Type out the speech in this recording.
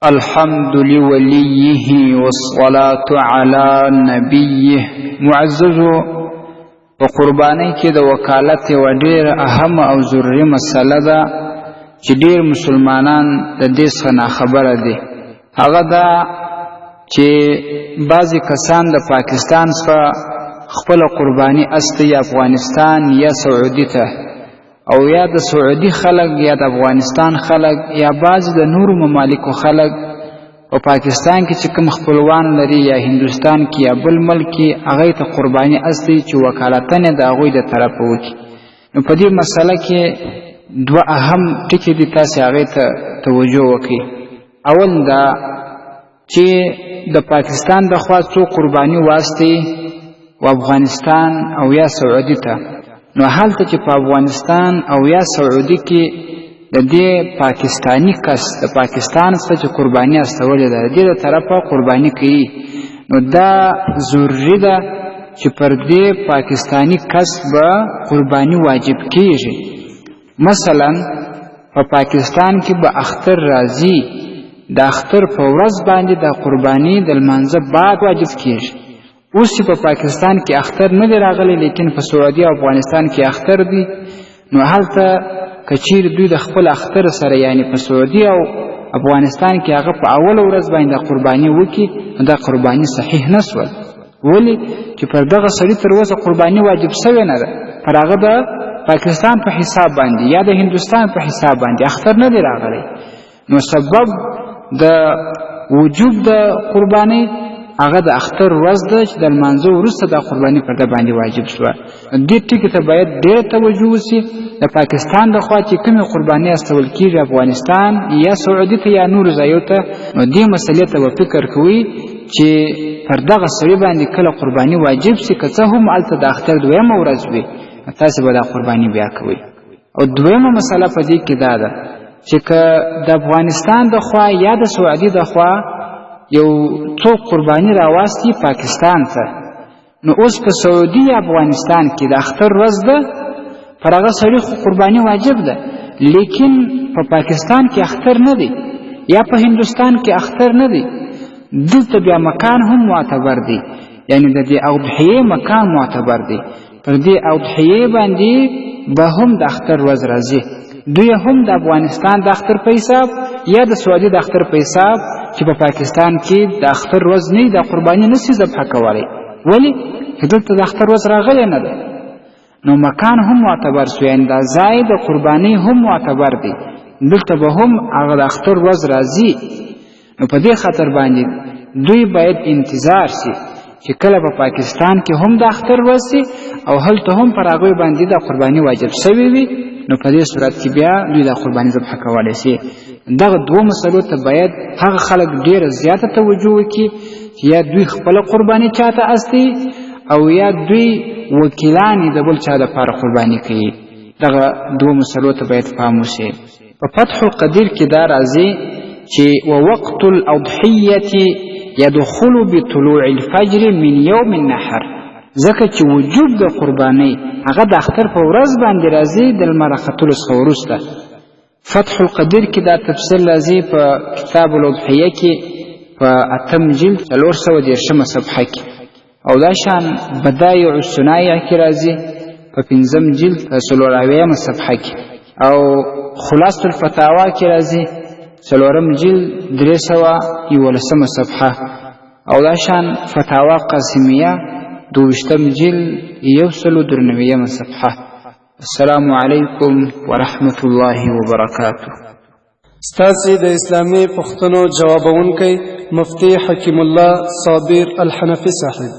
الحمد لوليه والصلاة على نبيه. معززو په قربانۍ کې د وکالت یوه ډېره اهمه او ضروري مسله ده چې ډېر مسلمانان د دې څخه ناخبره دي. هغه دا چې بعضې کسان د پاکستان څخه خپله قرباني استوي افغانستان یا سعودي ته، او یا د سعودي خلک یا د افغانستان خلک یا بعض د نورو ممالکو خلک په پاکستان کې چې کوم خپلوان لري یا هندوستان کې یا بل ملک کې هغوی ته قرباني استوي چې وکالتن یې د هغوی د طرفه وکړي. نو په دې مسله کې دوه اهم ټکي دي، تاسې هغې ته توجه وکړئ. اول دا چې د پاکستان د خوا څو قرباني واستوي و افغانستان او یا سعودي ته، نو هلته چې په افغانستان او یا سعودي کې د دې پاکستانی کس د پاکستان څخه چې قرباني استولې ده د دې د طرفه قرباني کوي، نو دا ضروري ده چې پر دې پاکستانی کس به قرباني واجب کیږي. مثلا په پاکستان کې به اختر راځي، د اختر په ورځ باندې د قرباني د لمانځه بعد واجب کیږي. اوس په پاکستان کې اختر نه دی راغلی، لیکن په سعودي او افغانستان کې اختر دی، نو هلته که چیرې دوی د خپل اختر سره یعنی په سعودي او افغانستان کې هغه په اوله ورځ باندې قرباني وکړي، نو دا قرباني صحیح نه سول. ولې چې پر دغه سړي تر اوسه قرباني واجب سوې نه ده، پر هغه د پاکستان په حساب باندې یا د هندوستان په حساب باندې اختر نه دی راغلی، نو سبب د وجوب د قرباني هغه د اختر ورځ ده چې د لمانځه وروسته دا قرباني پر ده باندې واجب شوه. دې ټکي ته باید ډېره توجه وسي. د پاکستان د خوا چې کومې قرباني استول کېږي افغانستان یا سعودي ته یا نورو ځایو ته، نو دې مسلې ته به فکر کوئ چې پر دغه سړي باندې کله قرباني واجب سي، که څه هم هلته د اختر دویمه ورځ وي، تاسې به دا قرباني بیا کوئ. او دویمه مسله په دې کې دا ده چې که د افغانستان د خوا یا د سعودي د خوا یو څو قرباني راواستي پاکستان ته، نو اوس په سعودي یا افغانستان کې د اختر ورځ ده، پر هغه سړي خو قرباني واجب ده، لیکن په پاکستان کې اختر نه دی یا په هندوستان کې اختر نه دی، دلته بیا مکان هم معتبر دی، یعنی د دې اضحیې مکان معتبر دی. پر دې اضحیې باندې به هم د اختر ورځ راځي، دوی هم د افغانستان د اختر په حساب یا د سعودي د اختر په حساب چې په پاکستان کې د اختر ورځ نه د قرباني نشي ذبحه کولی. ولې چې دلته د اختر ورځ راغلی نه ده، نو مکان هم معتبر شو، یعنې دا ځای د قربانۍ هم معتبر دی، دلته به هم هغه د اختر ورځ راځي. نو په دې خاطر باندې دوی باید انتظار شي چې کله په پاکستان کې هم د اختر ورځ شي او هلته هم پر هغوی باندې د قرباني واجب شوی وي، نو په دې صورت کې بیا دوی د قرباني ذبحه کولی شي. دغه دوه مسلو ته باید هغه خلک ډېره زیاته توجه وکړي چې یا دوی خپله قرباني چاته استوي او یا دوی وکیلان د بل چا دپاره قرباني کوي. دغه دوه مسلو ته باید پام وشي. په فتح القدیر کې دا راځي چې ووقت الاضحیة يدخل بطلوع الفجر من یوم النحر، ځکه چې وجوب د قربانۍ هغه د اختر په ورځ باندې راځي د لمر راختلو څخه وروسته. فتح القدیر کې دا تفصیل راځي په کتاب الاضحیه کې په 8 جلد 413 صفحه کې، او دا شان بدایع الصنایع کې راځي په 5 جلد 4 صفحه کې، او خلاصة الفتاوا کې راځي 4 جلد 311 صفحه، او دا شان فتاوا قاسمیه 22 جلد 193 صفحه. السلام علیکم ورحمة الله وبرکاته. ستاسې د اسلامي پوښتنو جوابونکی مفتی حکیم الله صابر الحنفي صاحب.